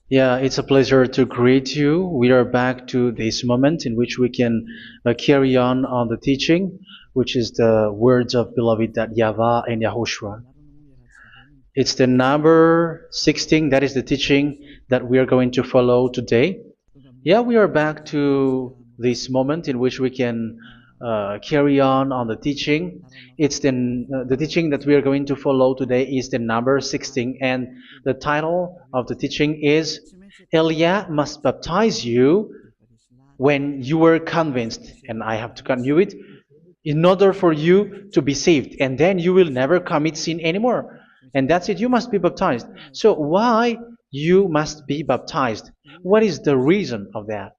Yeah, it's a pleasure to greet you. We are back to this moment in which we can carry on the teaching, which is the words of beloved that YAHVAH and YAHOSHUA. It's the number 16, that is the teaching that we are going to follow today. Yeah, we are back to this moment in which we can carry on the teaching. It's the teaching that we are going to follow today is the number 16, and the title of the teaching is Elia must baptize you when you were convinced, and I have to continue it, in order for you to be saved, and then you will never commit sin anymore. And that's it, you must be baptized. So why you must be baptized? What is the reason of that?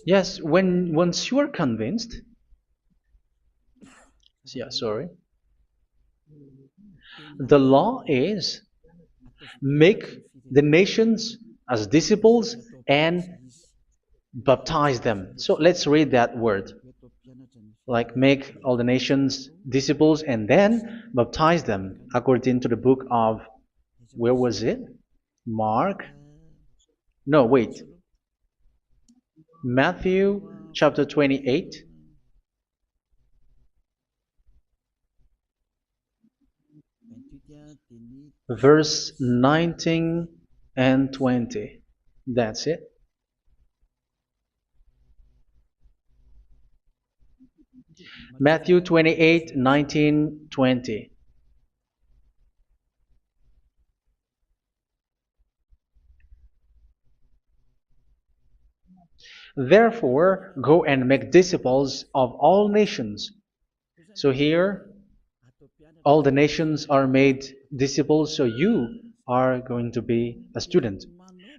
Yes, once you are convinced, yeah, sorry, the law is make the nations as disciples and baptize them. So let's read that word. Like make all the nations disciples and then baptize them according to the book of, where was it? Mark? No, wait. Matthew chapter 28. Verse 19 and 20. That's it. Matthew 28, 19, 20. Therefore, go and make disciples of all nations. So here, all the nations are made disciples, so you are going to be a student.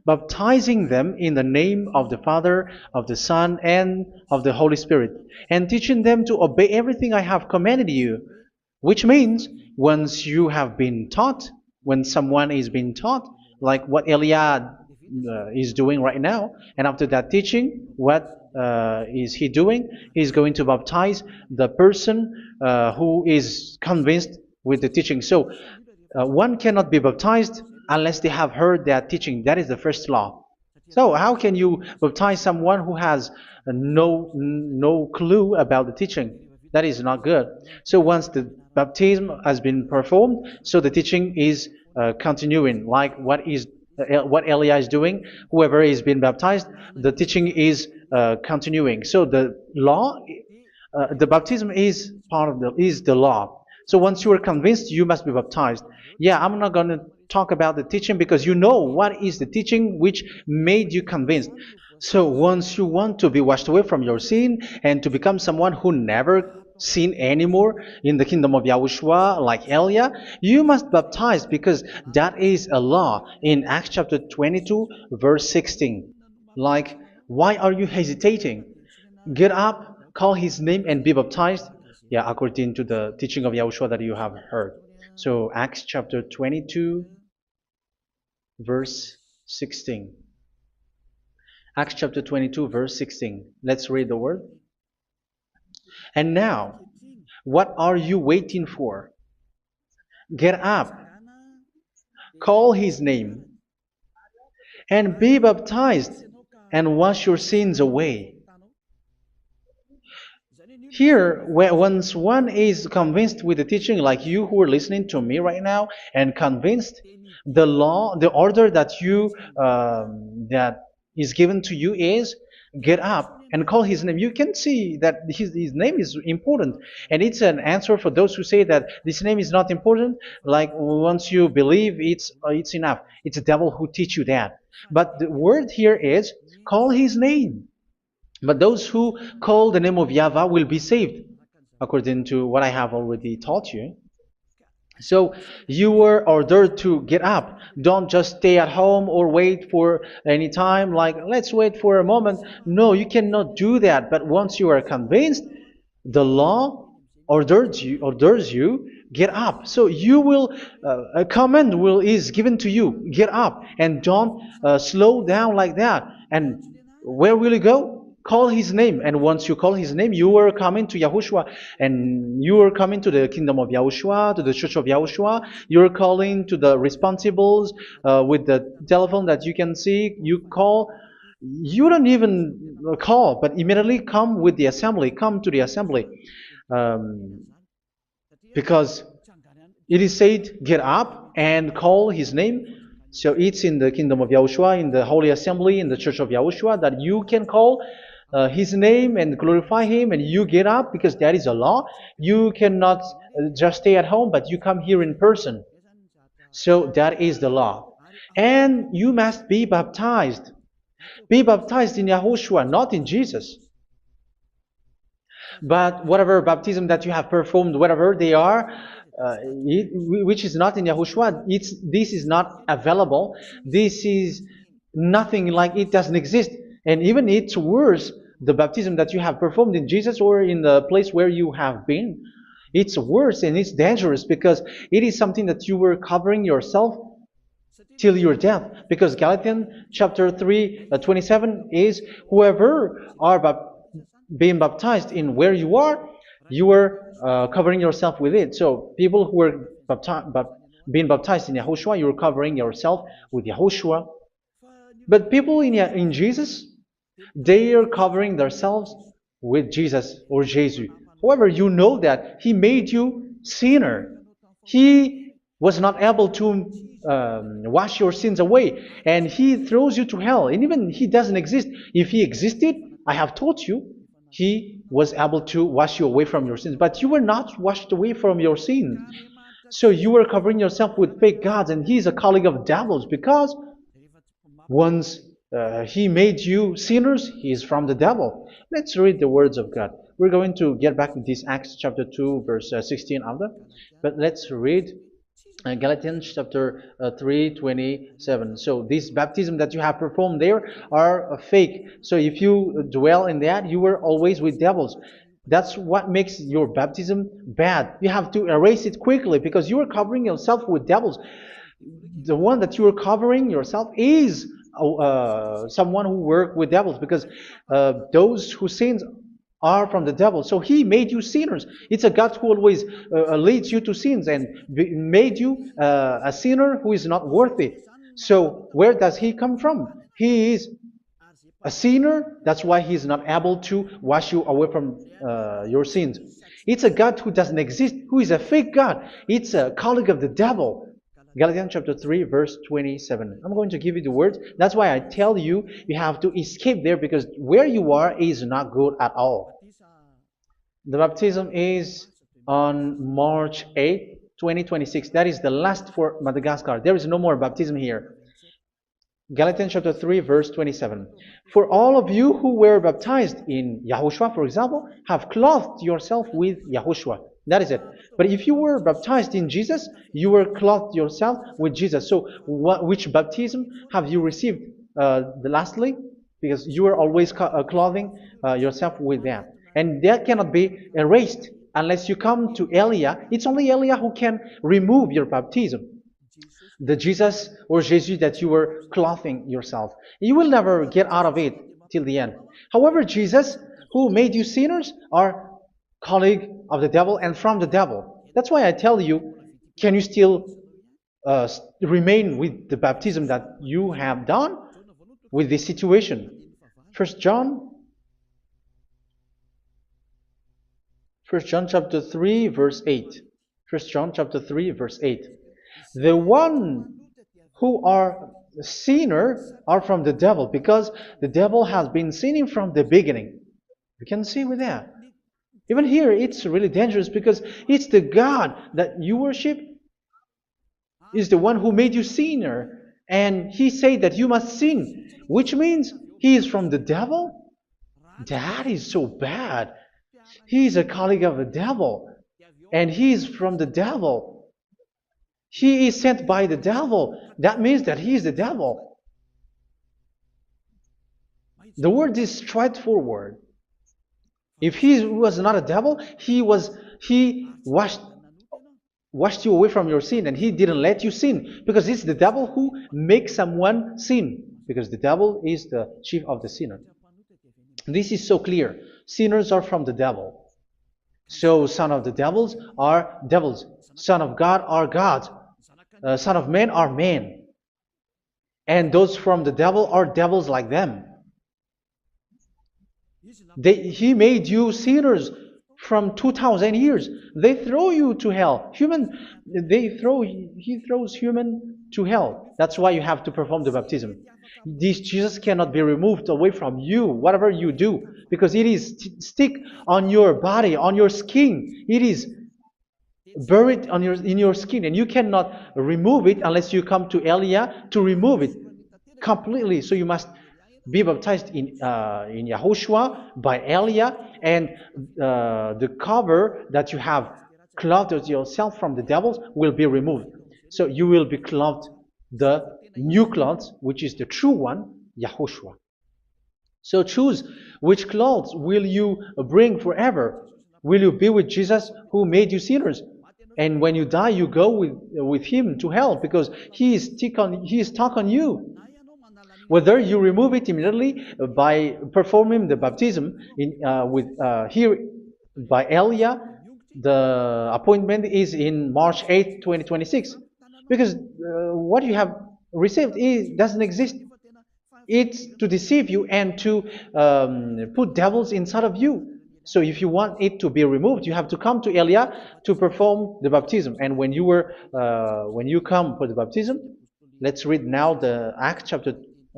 Baptizing them in the name of the Father, of the Son, and of the Holy Spirit, and teaching them to obey everything I have commanded you. Which means, once you have been taught, when someone is being taught, like what Eliad is doing right now, and after that teaching, what is he doing? He's going to baptize the person who is convinced with the teaching. So one cannot be baptized unless they have heard that teaching. That is the first law. So how can you baptize someone who has no clue about the teaching? That is not good. So once the baptism has been performed, so the teaching is continuing. Like what Elia is doing, whoever is being baptized, the teaching is continuing. So the law, the baptism is part of the law. So once you are convinced, you must be baptized. Yeah, I'm not going to talk about the teaching because you know what is the teaching which made you convinced. So once you want to be washed away from your sin and to become someone who never sin anymore in the kingdom of YAHOSHUA like Elia, you must baptize because that is a law in Acts chapter 22 verse 16. Like, why are you hesitating? Get up, call his name and be baptized. Yeah, according to the teaching of YAHOSHUA that you have heard. So Acts chapter 22 verse 16. Acts chapter 22 verse 16. Let's read the word. And now, what are you waiting for? Get up, call his name, and be baptized, and wash your sins away. Here, once one is convinced with the teaching, like you who are listening to me right now, and convinced, the law, the order that that is given to you is get up and call his name. You can see that his name is important, and it's an answer for those who say that this name is not important. Like once you believe, it's enough. It's the devil who teach you that. But the word here is call his name. But those who call the name of YAHVAH will be saved, according to what I have already taught you. So you were ordered to get up. Don't just stay at home or wait for any time, like let's wait for a moment. No, you cannot do that. But once you are convinced, the law orders you get up. So you will a command is given to you, get up, and don't slow down like that. And where will you go? call his name. And once you call his name, you are coming to Yahushua. And you are coming to the kingdom of Yahushua, to the church of Yahushua. You're calling to the responsibles with the telephone that you can see. You call. You don't even call, but immediately come with the assembly. Come to the assembly. Um, because it is said, get up and call his name. So it's in the kingdom of Yahushua, in the holy assembly, in the church of Yahushua, that you can call his name and glorify him, and you get up because that is a law. You cannot just stay at home, but you come here in person. So that is the law. And you must be baptized. Be baptized in Yahushua, not in Jesus. But whatever baptism that you have performed, whatever they are, which is not in Yahushua, this is not available. This is nothing, like it doesn't exist. And even it's worse, the baptism that you have performed in Jesus or in the place where you have been. It's worse and it's dangerous because it is something that you were covering yourself till your death. Because Galatians chapter 3, 27 is, whoever are being baptized in where you are covering yourself with it. So people who are being baptized in Yahushua, you're covering yourself with Yahushua. But people in Jesus, they are covering themselves with Jesus or Jesus. However, you know that He made you sinner. He was not able to wash your sins away, and He throws you to hell. And even He doesn't exist. If He existed, I have taught you, He was able to wash you away from your sins. But you were not washed away from your sins. So you were covering yourself with fake gods, and He is a colleague of devils, because once He made you sinners, He is from the devil. Let's read the words of God. We're going to get back to this Acts chapter 2, verse 16 after. But let's read Galatians chapter 3, 27. So this baptism that you have performed there are fake. So if you dwell in that, you were always with devils. That's what makes your baptism bad. You have to erase it quickly because you are covering yourself with devils. The one that you are covering yourself is someone who works with devils, because those who sins are from the devil. So He made you sinners. It's a God who always leads you to sins and made you a sinner who is not worthy. So where does He come from? He is a sinner. That's why He is not able to wash you away from your sins. It's a God who doesn't exist, who is a fake God. It's a colleague of the devil. Galatians chapter 3, verse 27. I'm going to give you the words. That's why I tell you, you have to escape there, because where you are is not good at all. The baptism is on March 8, 2026. That is the last for Madagascar. There is no more baptism here. Galatians chapter 3, verse 27. For all of you who were baptized in Yahushua, for example, have clothed yourself with Yahushua. That is it. But if you were baptized in Jesus, you were clothed yourself with Jesus. So which baptism have you received lastly? Because you are always clothing yourself with that. And that cannot be erased unless you come to Elia. It's only Elia who can remove your baptism. The Jesus or Jesus that you were clothing yourself. You will never get out of it till the end. However, Jesus, who made you sinners, are colleague of the devil and from the devil. That's why I tell you, can you still remain with the baptism that you have done with this situation? First John chapter 3, verse 8. First John chapter 3, verse 8. The one who are sinner are from the devil, because the devil has been sinning from the beginning. You can see with that. Even here, it's really dangerous, because it's the God that you worship is the one who made you sinner. And He said that you must sin, which means He is from the devil. That is so bad. He is a colleague of the devil. And He is from the devil. He is sent by the devil. That means that He is the devil. The word is straightforward. If He was not a devil, He washed you away from your sin, and He didn't let you sin, because it's the devil who makes someone sin, because the devil is the chief of the sinner. This is so clear. Sinners are from the devil. So son of the devils are devils. Son of God are gods. Son of men are men. And those from the devil are devils like them. He made you sinners from 2,000 years. They throw you to hell. He throws human to hell. That's why you have to perform the baptism. This Jesus cannot be removed away from you, whatever you do, because it is stick on your body, on your skin. It is buried in your skin, and you cannot remove it unless you come to Elia to remove it completely. So you must be baptized in YAHOSHUA by Elia, and the cover that you have clothed yourself from the devils will be removed. So you will be clothed the new clothes, which is the true one, YAHOSHUA. So choose which clothes will you bring forever. Will you be with Jesus who made you sinners? And when you die, you go with him to hell because he is stuck on you. Whether you remove it immediately by performing the baptism here by Elia, the appointment is in March 8, 2026. Because what you have received doesn't exist. It's to deceive you and to put devils inside of you. So if you want it to be removed, you have to come to Elia to perform the baptism. And when you come for the baptism, let's read now the Acts chapter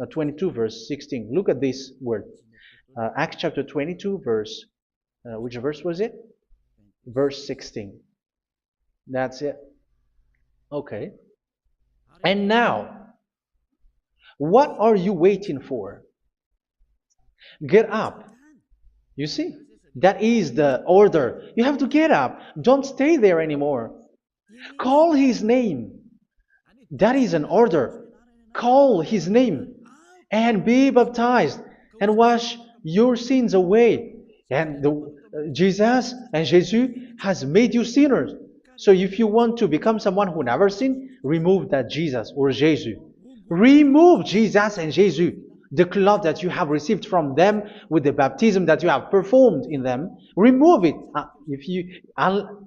22 verse 16. Look at this word. Acts chapter 22 verse, which verse was it? Verse 16. That's it. Okay. And now, what are you waiting for? Get up. You see? That is the order. You have to get up. Don't stay there anymore. Call his name. That is an order. Call his name and be baptized and wash your sins away. And Jesus has made you sinners. So if you want to become someone who never sinned, remove that Jesus or Jesus. Remove Jesus and Jesus, the cloth that you have received from them with the baptism that you have performed in them. Remove it.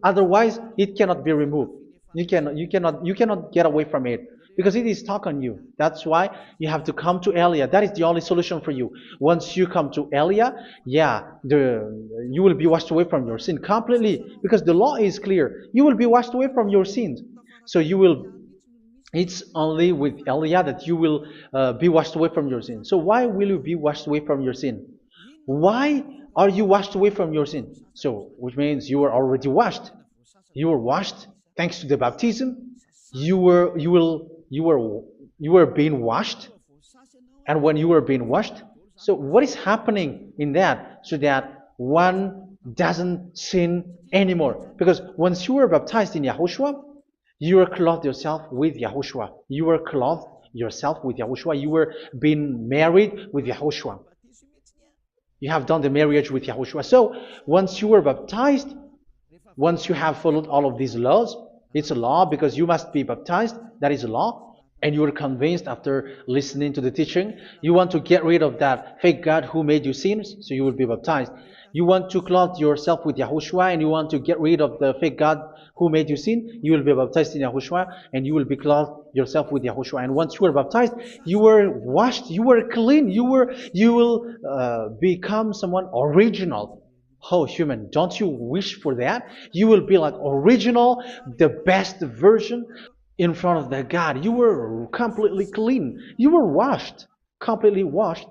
Otherwise, it cannot be removed. You cannot get away from it because it is stuck on you. That's why you have to come to Elia. That is the only solution for you. Once you come to Elia, you will be washed away from your sin completely because the law is clear. You will be washed away from your sins. So it's only with Elia that you will be washed away from your sin. So why will you be washed away from your sin? Why are you washed away from your sin? So, which means you are already washed. You were washed thanks to the baptism. You were being washed, and when you were being washed, so what is happening in that? So that one doesn't sin anymore. Because once you were baptized in YAHOSHUA, you were clothed yourself with YAHOSHUA. You were clothed yourself with YAHOSHUA. You were being married with YAHOSHUA. You have done the marriage with YAHOSHUA. So once you were baptized, once you have followed all of these laws, it's a law because you must be baptized. That is a law. And you are convinced after listening to the teaching. You want to get rid of that fake God who made you sinners, so you will be baptized. You want to clothe yourself with YAHOSHUA and you want to get rid of the fake God who made you sin, you will be baptized in YAHOSHUA and you will be clothed yourself with YAHOSHUA. And once you are baptized, you were washed, you were clean, you will become someone original. Oh, human, don't you wish for that? You will be like original, the best version in front of the God. You were completely clean. You were washed, completely washed.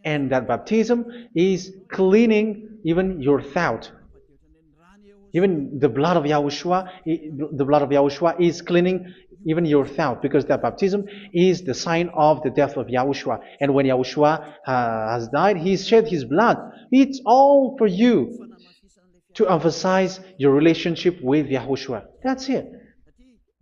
And that baptism is cleaning even your thought. Even the blood of YAHOSHUA is cleaning even your thought, because that baptism is the sign of the death of YAHOSHUA. And when YAHOSHUA has died, he shed his blood. It's all for you to emphasize your relationship with YAHOSHUA. That's it.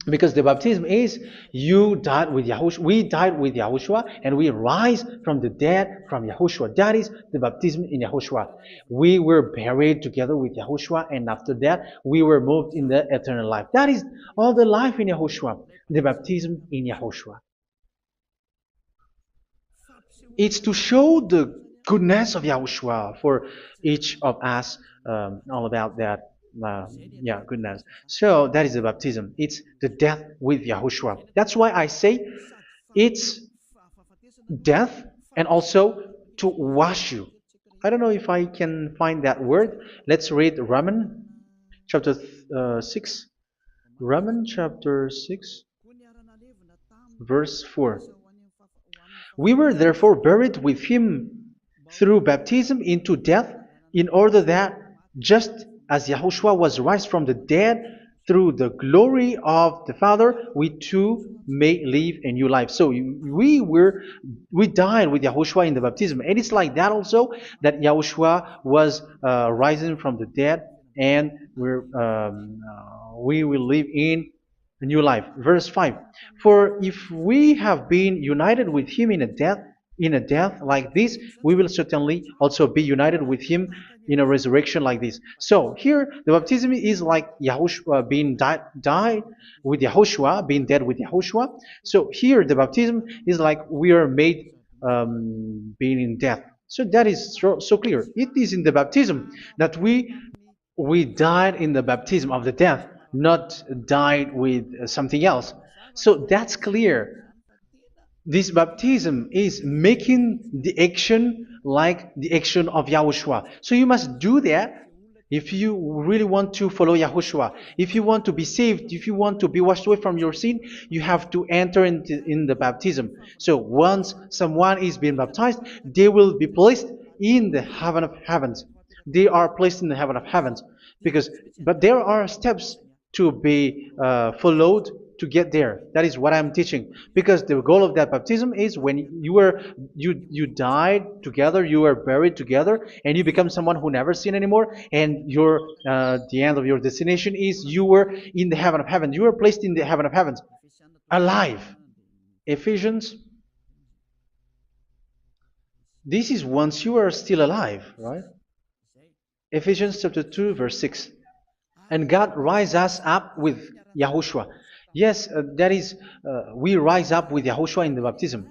Because the baptism is you died with YAHOSHUA, we died with YAHOSHUA, and we rise from the dead from YAHOSHUA. That is the baptism in YAHOSHUA. We were buried together with YAHOSHUA, and after that we were moved in the eternal life. That is all the life in YAHOSHUA, the baptism in YAHOSHUA. It's to show the goodness of Yahushua for each of us, all about that. Uh, yeah, goodness. So that is the baptism. It's the death with Yahushua. That's why I say it's death and also to wash you. I don't know if I can find that word. Let's read Roman chapter 6. Roman chapter 6, verse 4. We were therefore buried with him through baptism into death, in order that, just as Yahushua was raised from the dead through the glory of the Father, we too may live a new life. So we died with Yahushua in the baptism, and it's like that also that Yahushua was rising from the dead, and we will live in a new life. Verse 5. For if we have been united with him in a death like this, we will certainly also be united with him in a resurrection like this. So here the baptism is like Yahushua being died with Yahushua, being dead with Yahushua. So here the baptism is like we are made being in death. So that is so clear. It is in the baptism that we died in the baptism of the death, not died with something else. So that's clear. This baptism is making the action like the action of Yahushua. So you must do that if you really want to follow Yahushua. If you want to be saved, if you want to be washed away from your sin, you have to enter in the baptism. So once someone is being baptized, they will be placed in the heaven of heavens. They are placed in the heaven of heavens because, but there are steps to be followed to get there. That is what I'm teaching. Because the goal of that baptism is when you died together, you were buried together, and you become someone who never sin anymore. And your the end of your destination is you were in the heaven of heaven. You were placed in the heaven of heavens, alive. Ephesians. This is once you are still alive, right? Ephesians chapter 2, verse 6. And God rise us up with Yahushua. Yes, that is, we rise up with Yahushua in the baptism.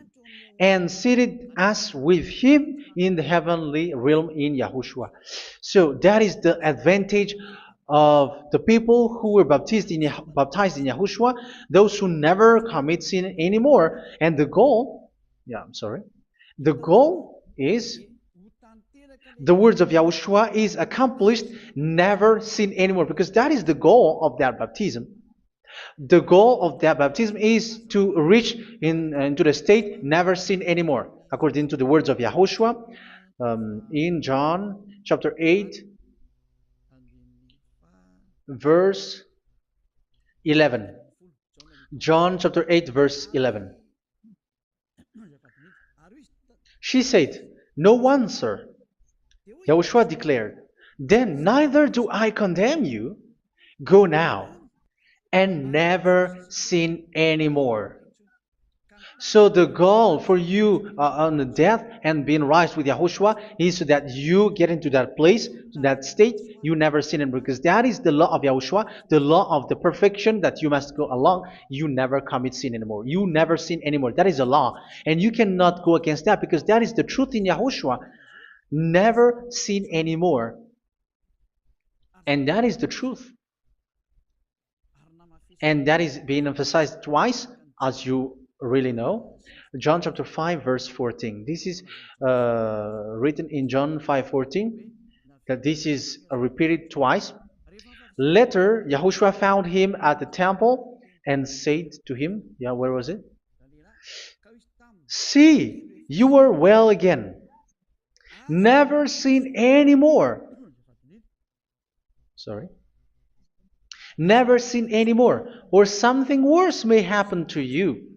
And seated us with him in the heavenly realm in Yahushua. So that is the advantage of the people who were baptized in Yahushua, those who never commit sin anymore. And the goal, yeah, I'm sorry, the goal is the words of Yahushua is accomplished, never sin anymore, because that is the goal of that baptism. The goal of that baptism is to reach into the state never sin anymore, according to the words of Yahushua in John chapter 8, verse 11. John chapter 8, verse 11. She said, "No one, sir." Yahushua declared, "Then neither do I condemn you. Go now and never sin anymore." So the goal for you on the death and being raised with Yahushua is so that you get into that place, to that state, you never sin anymore. Because that is the law of Yahushua, the law of the perfection that you must go along. You never commit sin anymore. You never sin anymore. That is a law. And you cannot go against that because that is the truth in Yahushua. Never sin anymore. And that is the truth. And that is being emphasized twice, as you really know. John chapter 5, verse 14. This is written in John 5:14, that this is repeated twice. Later, Yahushua found him at the temple and said to him, yeah, where was it? "See, you are well again. Never sin anymore." Sorry. "Never sin anymore, or something worse may happen to you."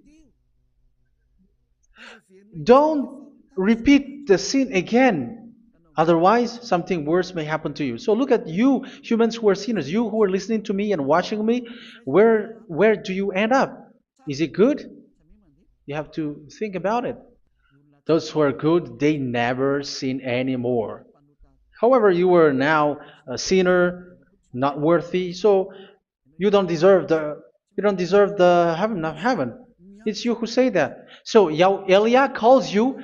Don't repeat the sin again. Otherwise, something worse may happen to you. So look at you, humans who are sinners, you who are listening to me and watching me. Where do you end up? Is it good? You have to think about it. Those who are good, they never sin anymore. However, you are now a sinner, not worthy, so you don't deserve the heaven of heaven. It's you who say that. So Eliah calls you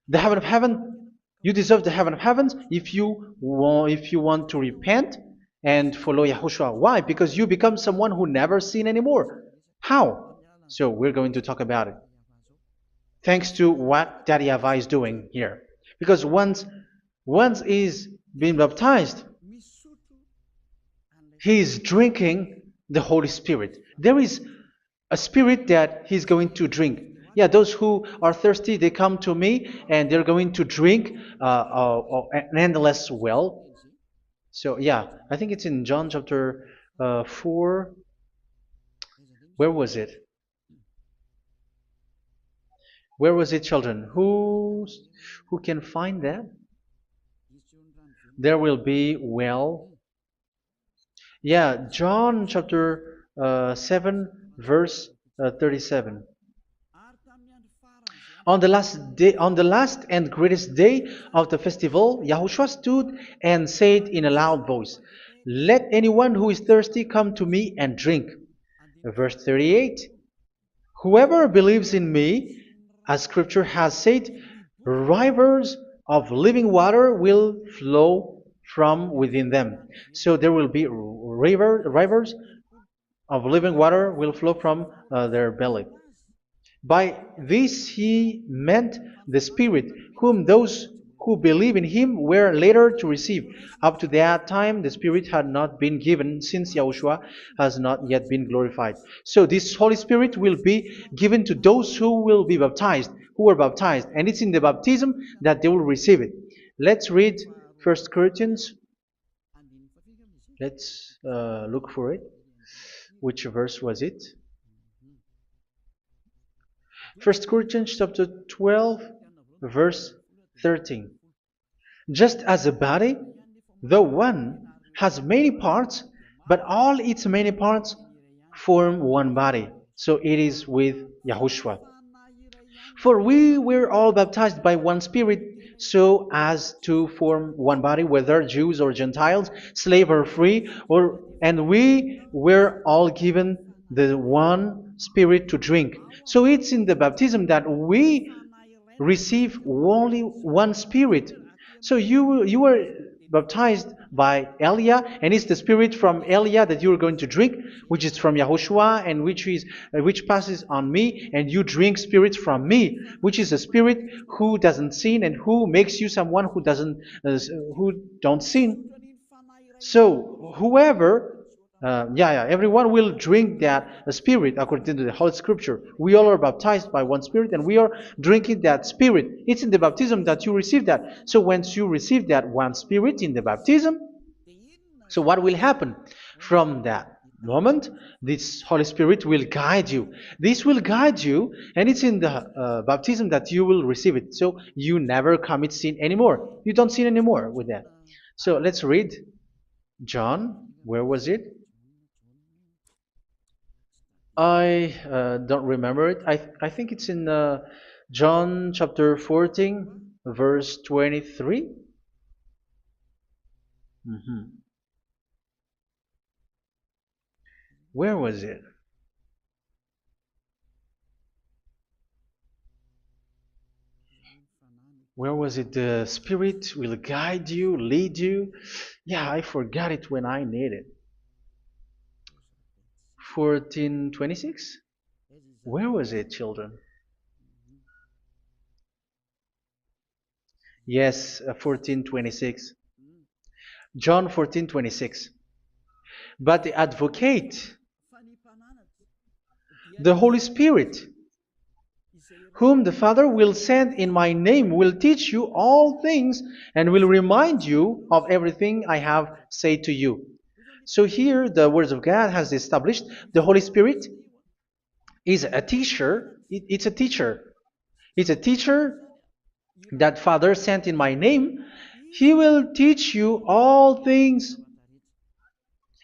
the heaven of heaven. You deserve the heaven of heavens if you want to repent and follow Yahushua. Why? Because you become someone who never sin anymore. How? So we're going to talk about it. Thanks to what Daddy YAHVAH is doing here. Because once he's been baptized, he is drinking the Holy Spirit. There is a spirit that he's going to drink. Yeah, those who are thirsty, they come to me and they're going to drink an endless well. So yeah, I think it's in John chapter 4. Where was it? Where was it, children? Who can find that? There will be well. Yeah, John chapter 7, verse 37. On the last and greatest day of the festival, Yahushua stood and said in a loud voice, "Let anyone who is thirsty come to me and drink." Verse 38, "Whoever believes in me, as Scripture has said, rivers of living water will flow from within them." So there will be rivers of living water will flow from their belly. By this he meant the Spirit, whom those who believe in him were later to receive. Up to that time, the Spirit had not been given, since Yahushua has not yet been glorified. So this Holy Spirit will be given to those who will be baptized, who are baptized, and it's in the baptism that they will receive it. Let's read 1 Corinthians. Let's look for it. Which verse was it? 1 Corinthians chapter 12, verse 13. Just as a body, though one, has many parts, but all its many parts form one body. So it is with Yahushua. For we were all baptized by one Spirit, so as to form one body, whether Jews or Gentiles, slave or free, and we were all given the one Spirit to drink. So it's in the baptism that we receive only one Spirit. So you were baptized by Elia, and it's the Spirit from Elia that you are going to drink, which is from Yahushua, and which passes on me, and you drink Spirit from me, which is a Spirit who doesn't sin and who makes you someone who don't sin. So whoever everyone will drink that Spirit according to the Holy Scripture. We all are baptized by one Spirit, and we are drinking that Spirit. It's in the baptism that you receive that. So once you receive that one Spirit in the baptism, so what will happen? From that moment, this Holy Spirit will guide you. This will guide you, and it's in the baptism that you will receive it. So you never commit sin anymore. You don't sin anymore with that. So let's read John. Where was it? I don't remember it. I think it's in John chapter 14, verse 23. Where was it? Where was it? The Spirit will guide you, lead you. Yeah, I forgot it when I need it. 14:26? Where was it, children? Yes, 14:26. John 14:26. But the advocate, the Holy Spirit, whom the Father will send in my name, will teach you all things and will remind you of everything I have said to you. So here the words of God has established the Holy Spirit is a teacher. It's a teacher. It's a teacher that Father sent in my name. He will teach you all things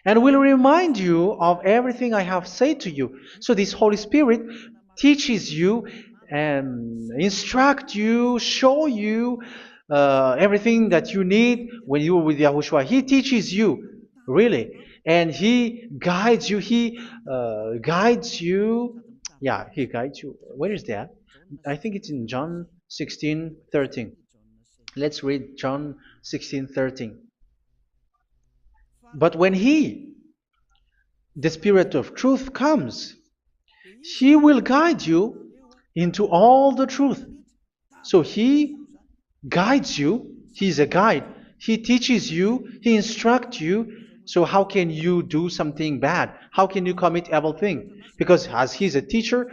and will remind you of everything I have said to you. So this Holy Spirit teaches you and instruct you, show you everything that you need when you are with Yahushua. He teaches you, really. And He guides you. He guides you. Yeah, He guides you. Where is that? I think it's in John 16:13. Let's read John 16:13. But when He, the Spirit of truth, comes, He will guide you into all the truth. So He guides you. He's a guide. He teaches you. He instructs you. So how can you do something bad? How can you commit evil thing? Because as He's a teacher,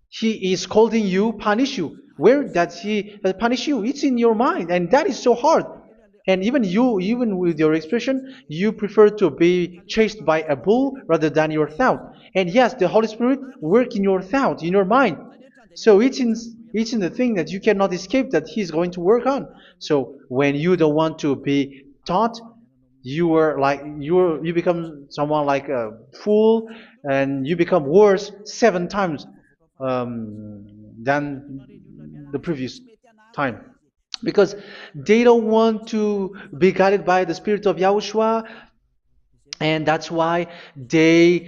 He is scolding you, punish you. Where does He punish you? It's in your mind, and that is so hard. And even you, even with your expression, you prefer to be chased by a bull rather than your thought. And yes, the Holy Spirit work in your thought, in your mind. So it's in the thing that you cannot escape that He's going to work on. So when you don't want to be taught, you become someone like a fool, and you become worse 7 times than the previous time, because they don't want to be guided by the Spirit of Yahushua, and that's why they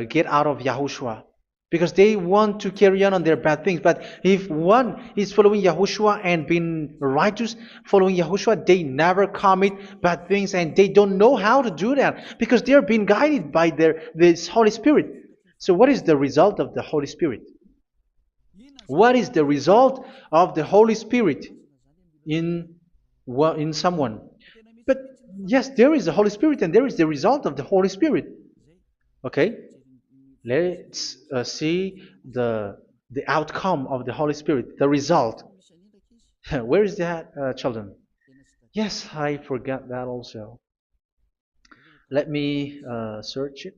get out of Yahushua, because they want to carry on their bad things. But if one is following Yahushua and being righteous, following Yahushua, they never commit bad things, and they don't know how to do that because they are being guided by this Holy Spirit. So what is the result of the Holy Spirit? What is the result of the Holy Spirit in in someone? But yes, there is the Holy Spirit, and there is the result of the Holy Spirit. Okay, let's see the outcome of the Holy Spirit, the result. Where is that, children? Yes, I forgot that also. Let me search it.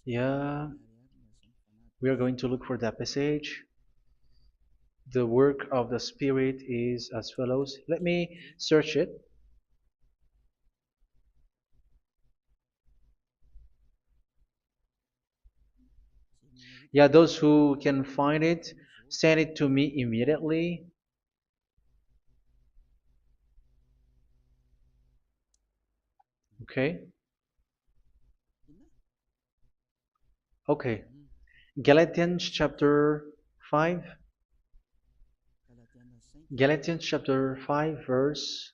Yeah, we are going to look for that passage. The work of the Spirit is as follows. Let me search it. Yeah, those who can find it, send it to me immediately. Okay. Okay. Galatians chapter 5. Galatians chapter 5, verse.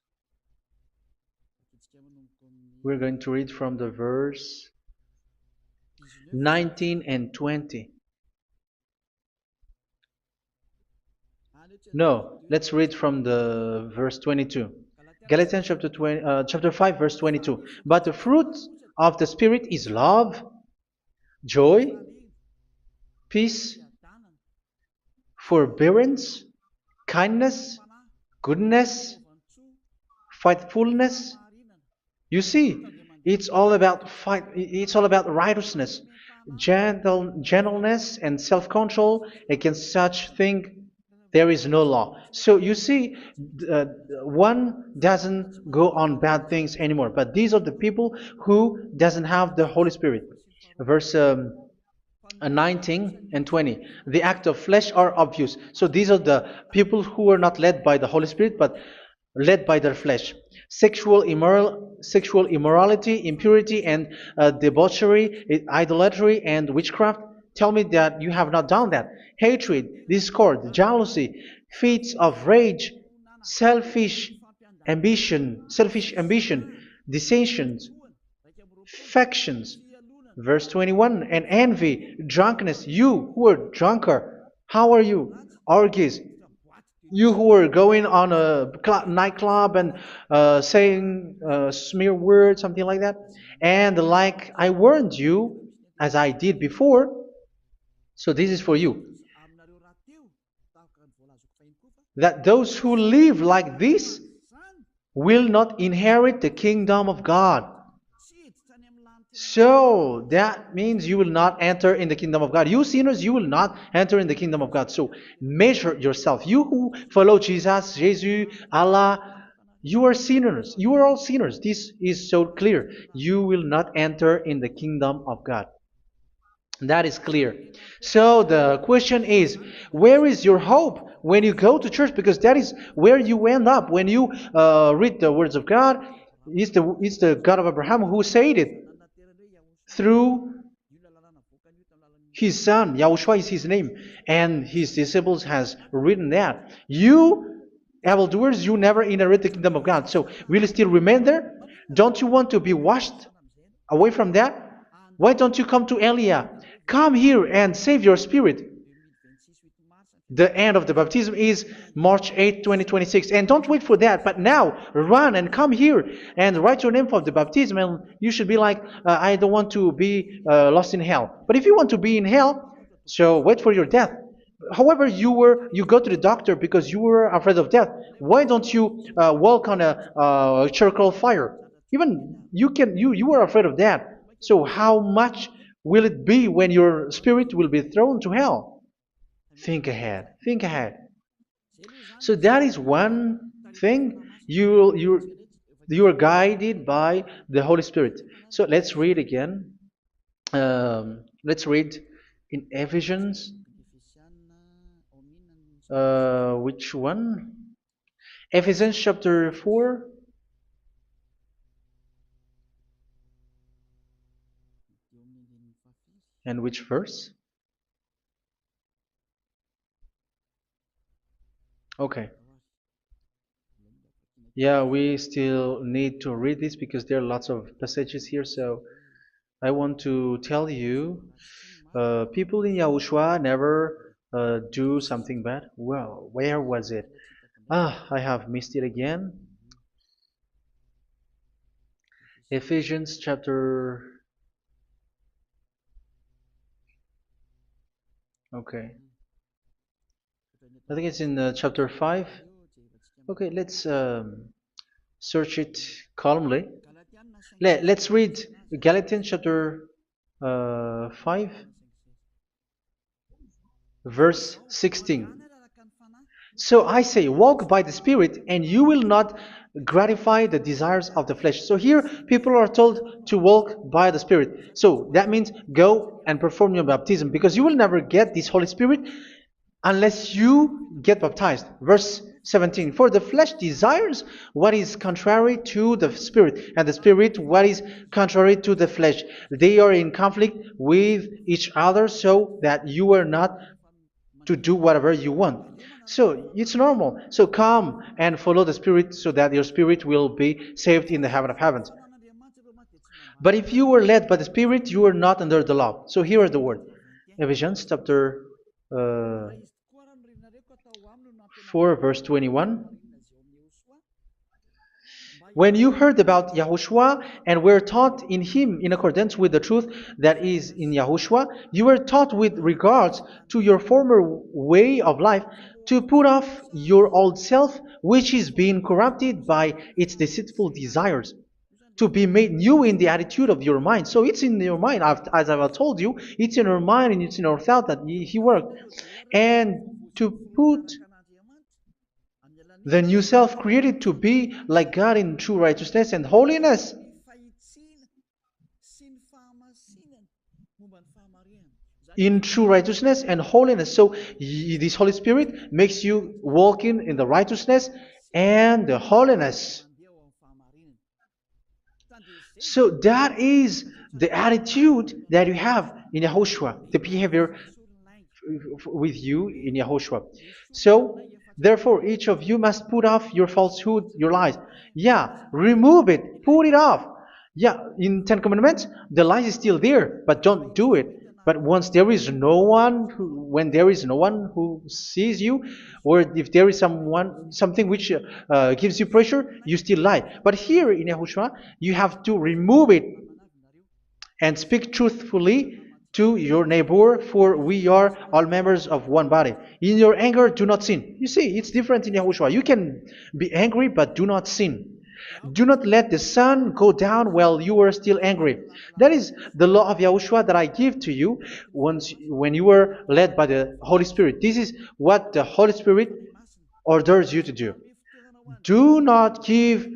We're going to read from the verse 19 and 20. No, let's read from the verse 22. Galatians chapter 5, verse 22. But the fruit of the Spirit is love, joy, peace, forbearance, kindness, goodness, faithfulness. You see, it's all about fight. It's all about righteousness, gentleness, and self-control. Against such thing, there is no law. So you see, uh, one doesn't go on bad things anymore. But these are the people who doesn't have the Holy Spirit. Verse 19 and 20. The act of flesh are obvious. So these are the people who are not led by the Holy Spirit, but led by their flesh. Sexual immorality, impurity, and debauchery, idolatry, and witchcraft. Tell me that you have not done that. Hatred, discord, jealousy, fits of rage, selfish ambition, dissensions, factions. Verse 21, and envy, drunkenness. You who are drunkard, how are you? Orgies. You who are going on a nightclub and saying smear words, something like that. And like I warned you, as I did before, so this is for you, that those who live like this will not inherit the kingdom of God. So that means you will not enter in the kingdom of God. You sinners, you will not enter in the kingdom of God. So measure yourself. You who follow Jesus, Allah, you are sinners. You are all sinners. This is so clear. You will not enter in the kingdom of God. That is clear. So the question is, where is your hope when you go to church? Because that is where you end up when you read the words of God. It's the God of Abraham who said it through His son, Yahushua is his name, and his disciples has written that. You, evildoers, you never inherit the kingdom of God. So will you still remain there? Don't you want to be washed away from that? Why don't you come to Elia? Come here and save your spirit. The end of the baptism is March 8th, 2026. And don't wait for that, but now run and come here and write your name for the baptism. And you should be like, I don't want to be lost in hell. But if you want to be in hell, so wait for your death. However, you go to the doctor because you were afraid of death. Why don't you walk on a charcoal fire? Even you were afraid of that. So how much will it be when your spirit will be thrown to hell? Think ahead. Think ahead. So that is one thing. You are guided by the Holy Spirit. So let's read again. Let's read in Ephesians. Which one? Ephesians chapter 4. And which verse? Okay. Yeah, we still need to read this because there are lots of passages here. So I want to tell you, people in Yahushua never do something bad. Well, where was it? I have missed it again. Ephesians chapter. Okay. I think it's in chapter 5. Okay, let's search it calmly. Let's read Galatians chapter 5, verse 16. So I say, walk by the Spirit, and you will not gratify the desires of the flesh. So here, people are told to walk by the Spirit. So that means go and perform your baptism, because you will never get this Holy Spirit unless you get baptized. Verse 17. For the flesh desires what is contrary to the Spirit, and the Spirit what is contrary to the flesh. They are in conflict with each other, so that you are not to do whatever you want. So it's normal. So come and follow the Spirit so that your spirit will be saved in the heaven of heavens. But if you were led by the Spirit, you are not under the law. So here are the word. Ephesians chapter 4 verse 21. When you heard about Yahushua and were taught in him in accordance with the truth that is in Yahushua, you were taught with regards to your former way of life to put off your old self, which is being corrupted by its deceitful desires, to be made new in the attitude of your mind. So it's in your mind, as I've told you, it's in our mind and it's in our thought that he worked. And to put the new self created to be like God in true righteousness and holiness. In true righteousness and holiness. So this Holy Spirit makes you walk in the righteousness and the holiness. So that is the attitude that you have in Yahushua, the behavior with you in Yahushua. So therefore, each of you must put off your falsehood, your lies. Yeah, remove it, put it off. Yeah, in Ten Commandments, the lies is still there, but don't do it. But once there is no one, when there is no one who sees you, or if there is something which gives you pressure, you still lie. But here in Yahushua, you have to remove it and speak truthfully to your neighbor, for we are all members of one body. In your anger, do not sin. You see, it's different in Yahushua. You can be angry, but do not sin. Do not let the sun go down while you are still angry. That is the law of Yahushua that I give to you when you were led by the Holy Spirit. This is what the Holy Spirit orders you to do. Do not give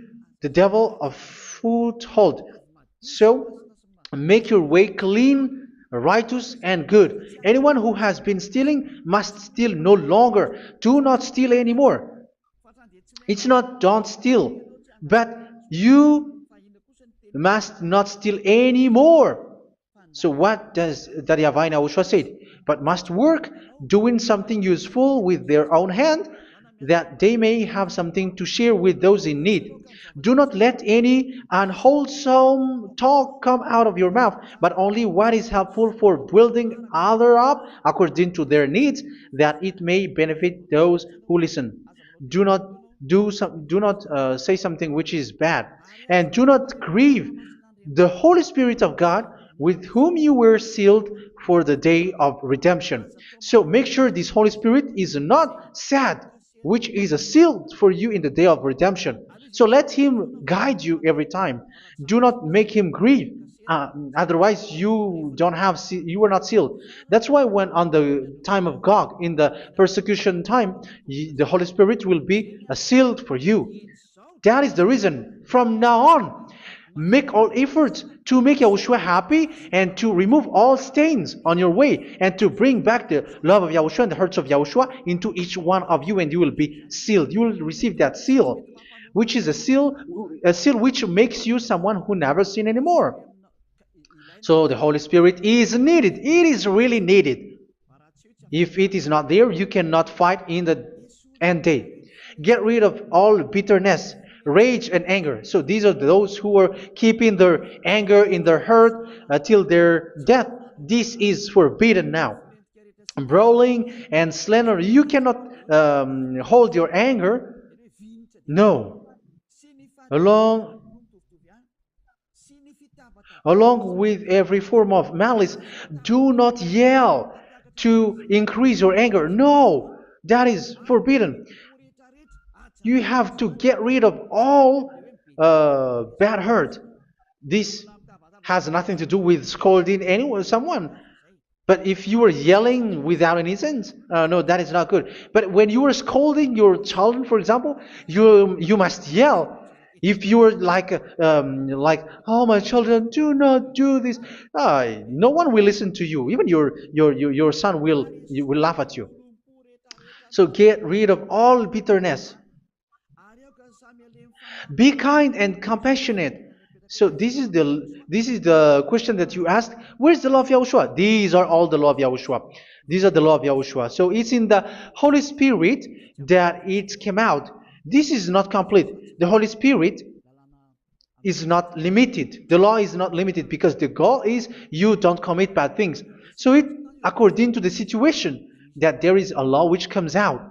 the devil a foothold. So, make your way clean, righteous, and good. Anyone who has been stealing must steal no longer. Do not steal anymore. It's not don't steal, but you must not steal anymore. So what does the YAHVAH in Yahushua say? but must work doing something useful with their own hand, that they may have something to share with those in need. Do not let any unwholesome talk come out of your mouth, but only what is helpful for building others up according to their needs, that it may benefit those who listen. Do not do not say something which is bad, and do not grieve the Holy Spirit of God, with whom you were sealed for the day of redemption. So make sure this Holy Spirit is not sad, which is a seal for you in the day of redemption. So let Him guide you every time. Do not make Him grieve. Otherwise, you are not sealed. That's why when on the time of God, in the persecution time, the Holy Spirit will be a sealed for you. That is the reason. From now on, make all efforts to make Yahushua happy and to remove all stains on your way and to bring back the love of Yahushua and the hearts of Yahushua into each one of you, and you will be sealed. You will receive that seal, which is a seal which makes you someone who never sin anymore. So the Holy Spirit is needed. It is really needed. If it is not there, you cannot fight in the end day. Get rid of all bitterness, rage, and anger. So these are those who are keeping their anger in their heart till their death. This is forbidden now. Brawling and slander. You cannot hold your anger. No. Along Along with every form of malice, do not yell to increase your anger. No, that is forbidden. You have to get rid of all bad hurt. This has nothing to do with scolding anyone, someone. But if you are yelling without any sense, no, that is not good. But when you are scolding your children, for example, you must yell. If you are like, oh my children, do not do this, no one will listen to you. Even your son will laugh at you. So get rid of all bitterness. Be kind and compassionate. So this is the question that you asked. Where's the law of Yahushua? These are all the law of Yahushua. These are the law of Yahushua. So it's in the Holy Spirit that it came out. This is not complete. The Holy Spirit is not limited. The law is not limited because the goal is you don't commit bad things. So it according to the situation that there is a law which comes out,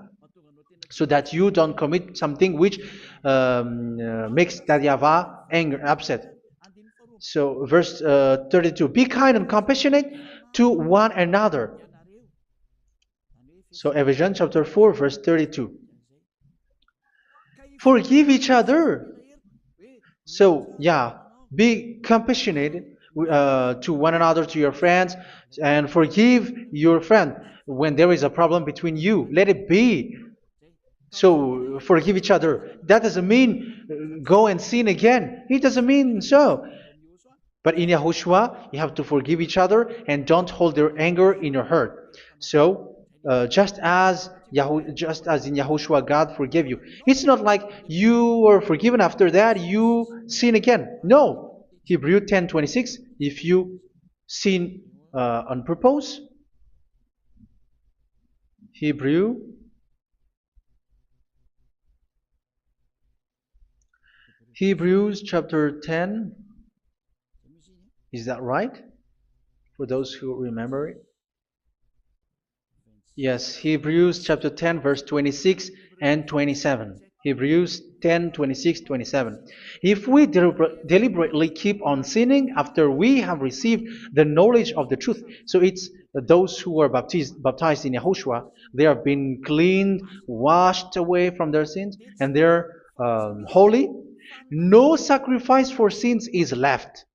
so that you don't commit something which makes that YAHVAH angry, upset. So verse 32, be kind and compassionate to one another. So Ephesians chapter 4 verse 32. Forgive each other. So yeah, be compassionate to one another, to your friends, and forgive your friend when there is a problem between you. Let it be. So forgive each other. That doesn't mean go and sin again. It doesn't mean so. But in Yahushua, you have to forgive each other and don't hold their anger in your heart. So just as in Yahushua, God forgave you. It's not like you were forgiven after that you sin again. No. Hebrew 10:26. If you sin on purpose, Hebrews chapter 10. Is that right? For those who remember it? Yes, Hebrews chapter 10 verse 26 and 27. Hebrews 10, 26, 27. If we deliberately keep on sinning after we have received the knowledge of the truth, so it's those who are baptized in Yahushua, they have been cleaned, washed away from their sins, and they're holy. No sacrifice for sins is left,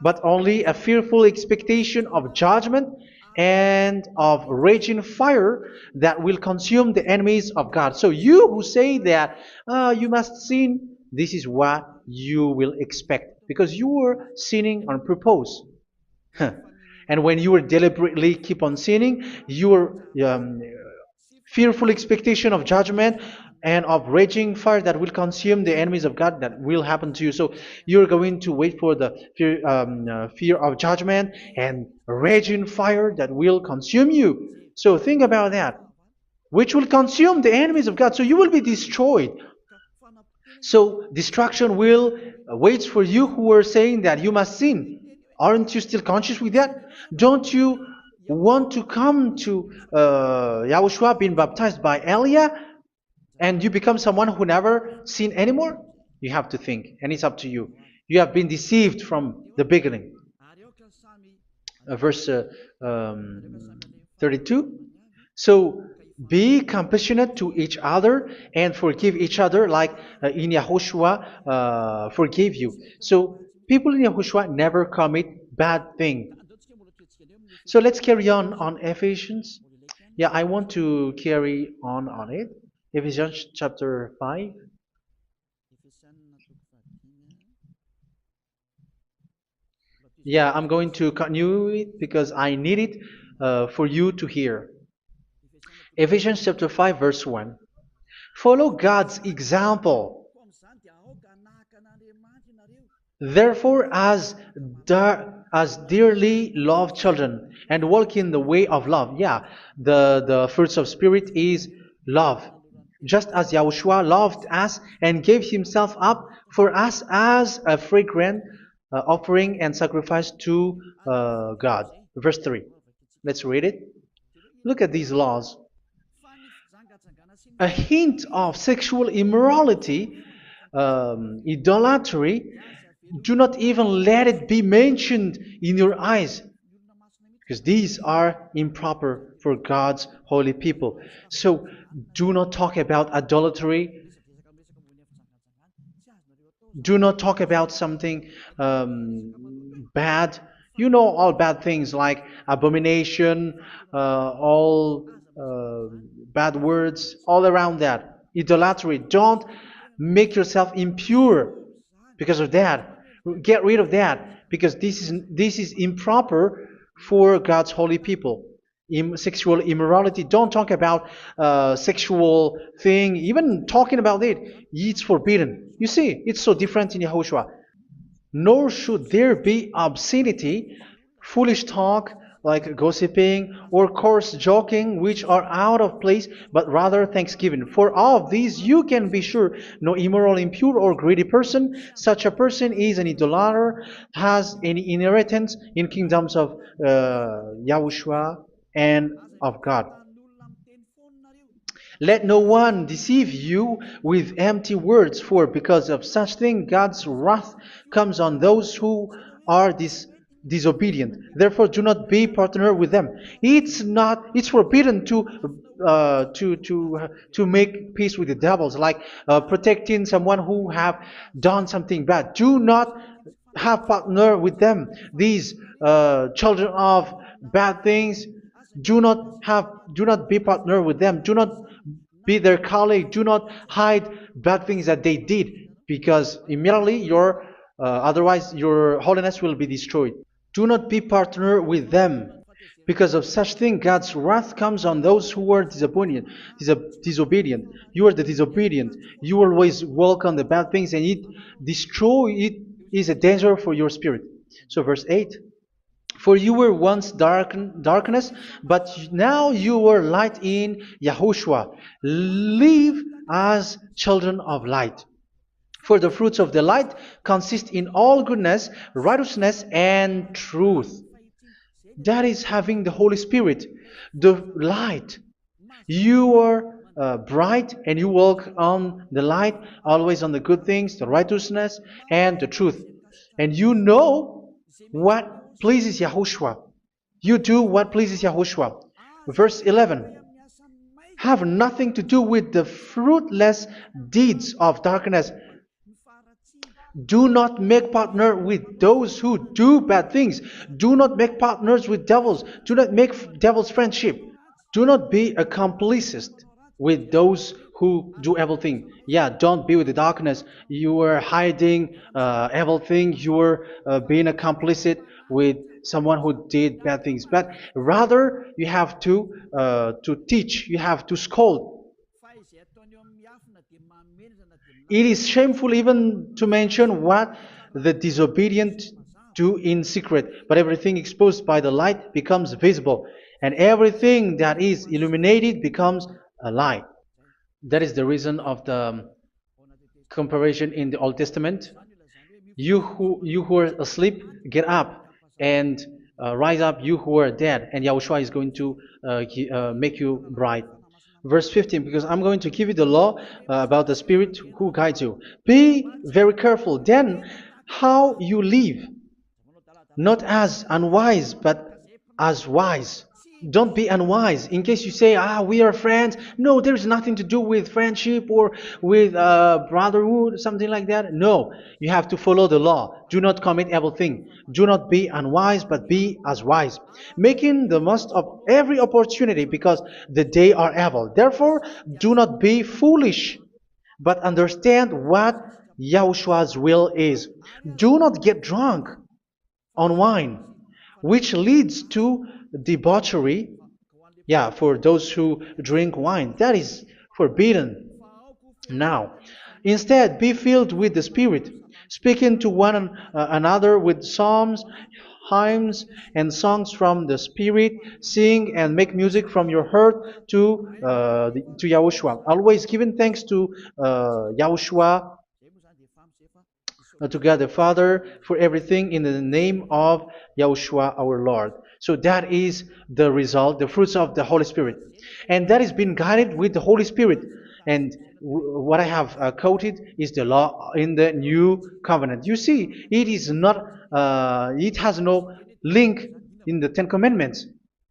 but only a fearful expectation of judgment and of raging fire that will consume the enemies of God. So you who say that you must sin, this is what you will expect, because you were sinning on purpose. And when you will deliberately keep on sinning, you are fearful expectation of judgment and of raging fire that will consume the enemies of God that will happen to you. So you're going to wait for the fear of judgment and raging fire that will consume you. So think about that, which will consume the enemies of God. So you will be destroyed. So destruction will wait for you who are saying that you must sin. Aren't you still conscious with that? Don't you want to come to Yahushua being baptized by Elia and you become someone who never sin anymore? You have to think, and it's up to you. You have been deceived from the beginning. Verse 32. So be compassionate to each other and forgive each other like in Yahushua forgave you. So people in Yahushua never commit bad thing. So let's carry on Ephesians. Yeah, I want to carry on it. Ephesians chapter 5. Yeah, I'm going to continue it because I need it for you to hear. Ephesians chapter 5 verse 1. Follow God's example. Therefore, as dearly loved children, and walk in the way of love. Yeah, the fruits of spirit is love. Just as Yahushua loved us and gave himself up for us as a fragrant offering and sacrifice to God. Verse 3. Let's read it. Look at these laws. A hint of sexual immorality, idolatry, do not even let it be mentioned in your eyes, because these are improper for God's holy people. So do not talk about idolatry. Do not talk about something bad. You know all bad things like abomination, all bad words, all around that. Idolatry. Don't make yourself impure because of that. Get rid of that because this is improper for God's holy people. Sexual immorality. Don't talk about sexual thing. Even talking about it, it's forbidden. You see, it's so different in Yahushua. Nor should there be obscenity, foolish talk like gossiping or coarse joking, which are out of place, but rather thanksgiving. For of these you can be sure: no immoral, impure, or greedy person, such a person is an idolater, has any inheritance in kingdoms of Yahushua and of God. Let no one deceive you with empty words, for because of such thing God's wrath comes on those who are disobedient. Therefore, do not be partner with them. It's forbidden to make peace with the devils, like protecting someone who have done something bad. Do not have partner with them. These children of bad things, do not be partner with them. Do not be their colleague. Do not hide bad things that they did, because immediately otherwise your holiness will be destroyed. Do not be partner with them. Because of such thing, God's wrath comes on those who are disobedient. You are the disobedient. You always walk on the bad things, and it is a danger for your spirit. So verse 8. For you were once darkness, but now you are light in Yahushua. Live as children of light. For the fruits of the light consist in all goodness, righteousness, and truth. That is having the Holy Spirit, the light. You are bright and you walk on the light, always on the good things, the righteousness, and the truth. And you know what pleases Yahushua. You do what pleases Yahushua. Verse 11. Have nothing to do with the fruitless deeds of darkness. Do not make partner with those who do bad things. Do not make partners with devils. Do not make devils friendship. Do not be accomplices with those who do evil thing. Yeah, don't be with the darkness. You are hiding evil thing. You are being complicit with someone who did bad things, but rather you have to teach, you have to scold. It is shameful even to mention what the disobedient do in secret, but everything exposed by the light becomes visible, and everything that is illuminated becomes a light. That is the reason of the comparison in the Old Testament. You who are asleep, get up and rise up, you who are dead, and Yahushua is going to make you bright. Verse 15, because I'm going to give you the law about the Spirit who guides you. Be very careful then how you live, not as unwise, but as wise. Don't be unwise. In case you say, we are friends. No, there's nothing to do with friendship or with brotherhood, something like that. No, you have to follow the law. Do not commit evil thing. Do not be unwise, but be as wise, making the most of every opportunity, because the day are evil. Therefore, do not be foolish, but understand what Yahushua's will is. Do not get drunk on wine, which leads to debauchery. Yeah, for those who drink wine, that is forbidden now. Instead, be filled with the Spirit, speaking to one another with psalms, hymns, and songs from the Spirit. Sing and make music from your heart to Yahushua. Always giving thanks to Yahushua, to God the Father, for everything in the name of Yahushua our Lord. So that is the result, the fruits of the Holy Spirit. And that is being guided with the Holy Spirit. And what I have quoted is the law in the new covenant. You see, it is not, it has no link in the Ten Commandments.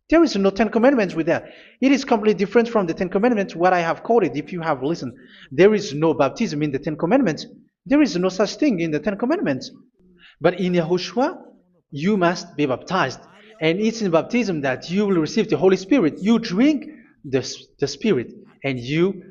There is no Ten Commandments with that. It is completely different from the Ten Commandments, what I have quoted, if you have listened. There is no baptism in the Ten Commandments. There is no such thing in the Ten Commandments. But in Yahushua, you must be baptized. And it's in baptism that you will receive the Holy Spirit. You drink the Spirit, and you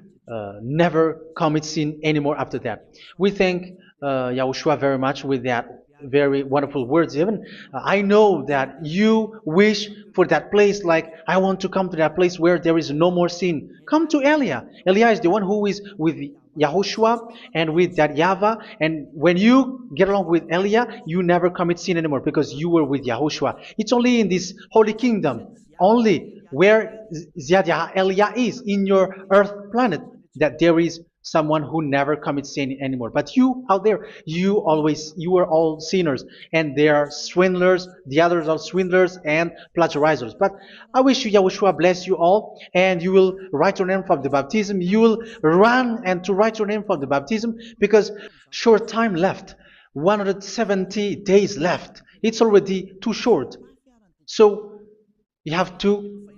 never commit sin anymore after that. We thank Yahushua very much with that very wonderful words. Even I know that you wish for that place, like I want to come to that place where there is no more sin. Come to Elia. Elia is the one who is with Yahushua and with that YAHVAH, and when you get along with Elia, you never commit sin anymore because you were with Yahushua. It's only in this holy kingdom, only where Ziad Elia is, in your earth planet, that there is someone who never commits sin anymore. But you out there, you are all sinners, and they are swindlers. The others are swindlers and plagiarizers. But I wish you, Yahushua, bless you all, and you will write your name for the baptism. You will run and to write your name for the baptism, because short time left, 170 days left. It's already too short. So you have to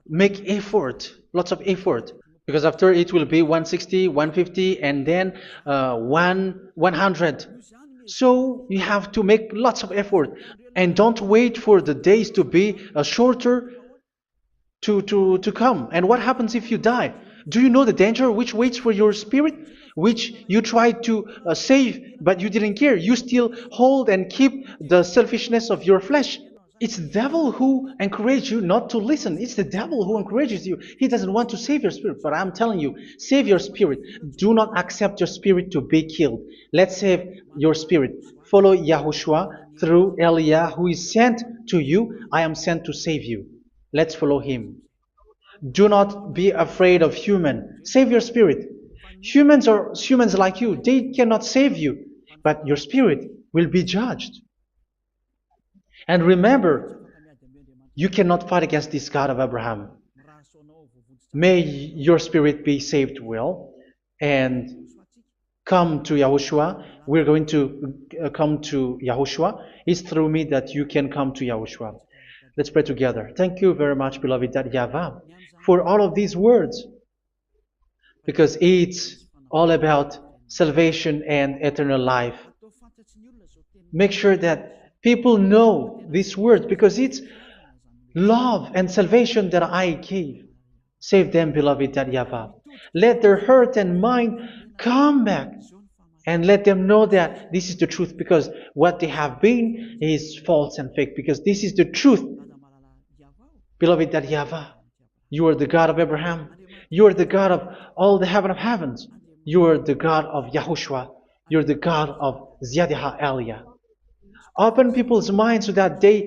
make effort, lots of effort, because after it will be 160, 150, and then 100. So you have to make lots of effort, and don't wait for the days to be shorter to come. And what happens if you die? Do you know the danger which waits for your spirit, which you tried to save, but you didn't care? You still hold and keep the selfishness of your flesh. It's the devil who encourages you not to listen. It's the devil who encourages you. He doesn't want to save your spirit. But I'm telling you, save your spirit. Do not accept your spirit to be killed. Let's save your spirit. Follow Yahushua through Elia, who is sent to you. I am sent to save you. Let's follow him. Do not be afraid of human. Save your spirit. Humans are humans like you. They cannot save you. But your spirit will be judged. And remember, you cannot fight against this God of Abraham. May your spirit be saved well and come to Yahushua. We're going to come to Yahushua. It's through me that you can come to Yahushua. Let's pray together. Thank you very much, beloved YAHVAH, for all of these words, because it's all about salvation and eternal life. Make sure that people know these words, because it's love and salvation that I gave. Save them, beloved YAHVAH. Let their heart and mind come back And let them know that this is the truth, because what they have been is false and fake, because this is the truth. Beloved, that YAHVAH, you are the God of Abraham. You are the God of all the heaven of heavens. You are the God of YAHOSHUA. You are the God of Ziyadiha Aliyah. Open people's minds so that they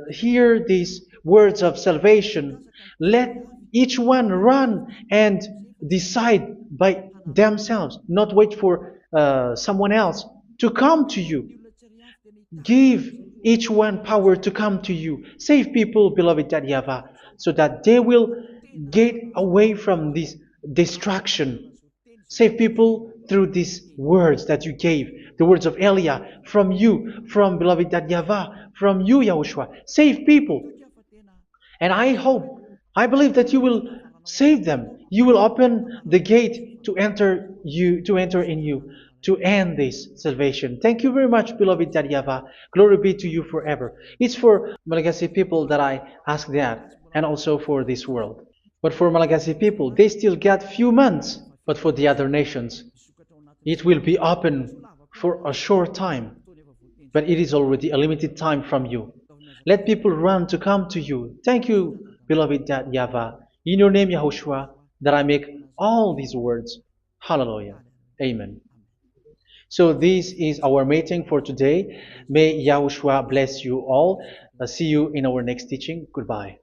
hear these words of salvation. Let each one run and decide by themselves, not wait for someone else to come to you. Give each one power to come to you. Save people, beloved YAHVAH, so that they will get away from this distraction. Save people through these words that you gave, the words of Elia, from you, from beloved YAHVAH, from you, Yahushua. Save people. And I believe that you will save them. You will open the gate to enter in you, to end this salvation. Thank you very much, beloved YAHVAH. Glory be to you forever. It's for Malagasy people that I ask that, and also for this world. But for Malagasy people, they still got few months. But for the other nations, it will be open for a short time. But it is already a limited time from you. Let people run to come to you. Thank you, beloved YAHVAH. In your name, Yahushua, that I make all these words. Hallelujah. Amen. So this is our meeting for today. May Yahushua bless you all. See you in our next teaching. Goodbye.